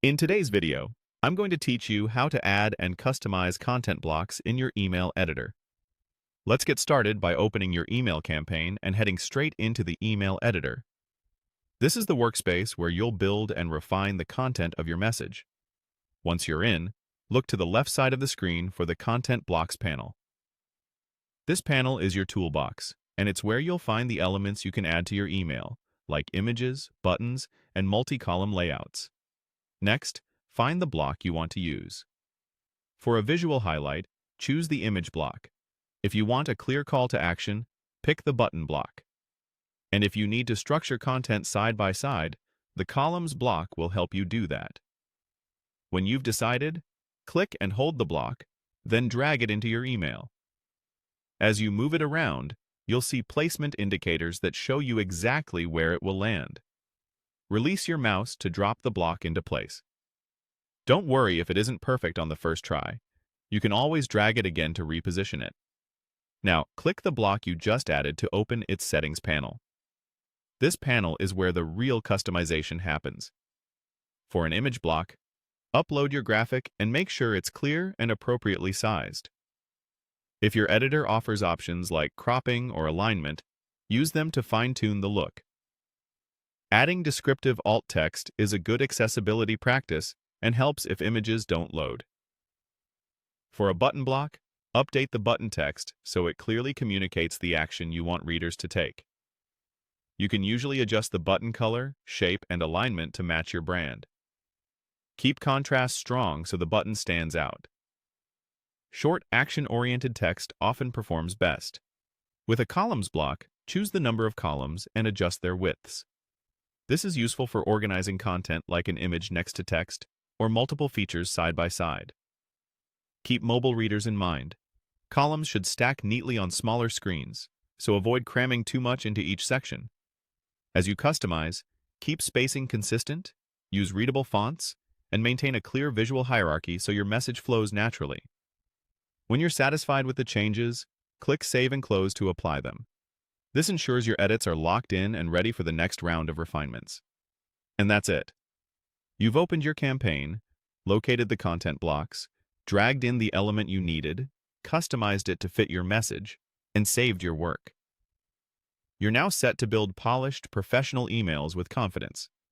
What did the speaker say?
In today's video, I'm going to teach you how to add and customize content blocks in your email editor. Let's get started by opening your email campaign and heading straight into the email editor. This is the workspace where you'll build and refine the content of your message. Once you're in, look to the left side of the screen for the Content Blocks panel. This panel is your toolbox, and it's where you'll find the elements you can add to your email, like images, buttons, and multi-column layouts. Next, find the block you want to use. For a visual highlight, choose the image block. If you want a clear call to action, pick the button block. And if you need to structure content side by side, the columns block will help you do that. When you've decided, click and hold the block, then drag it into your email. As you move it around, you'll see placement indicators that show you exactly where it will land. Release your mouse to drop the block into place. Don't worry if it isn't perfect on the first try. You can always drag it again to reposition it. Now, click the block you just added to open its settings panel. This panel is where the real customization happens. For an image block, upload your graphic and make sure it's clear and appropriately sized. If your editor offers options like cropping or alignment, use them to fine-tune the look. Adding descriptive alt text is a good accessibility practice and helps if images don't load. For a button block, update the button text so it clearly communicates the action you want readers to take. You can usually adjust the button color, shape, and alignment to match your brand. Keep contrast strong so the button stands out. Short, action-oriented text often performs best. With a columns block, choose the number of columns and adjust their widths. This is useful for organizing content like an image next to text or multiple features side by side. Keep mobile readers in mind. Columns should stack neatly on smaller screens, so avoid cramming too much into each section. As you customize, keep spacing consistent, use readable fonts, and maintain a clear visual hierarchy so your message flows naturally. When you're satisfied with the changes, click Save and Close to apply them. This ensures your edits are locked in and ready for the next round of refinements. And that's it. You've opened your campaign, located the content blocks, dragged in the element you needed, customized it to fit your message, and saved your work. You're now set to build polished, professional emails with confidence.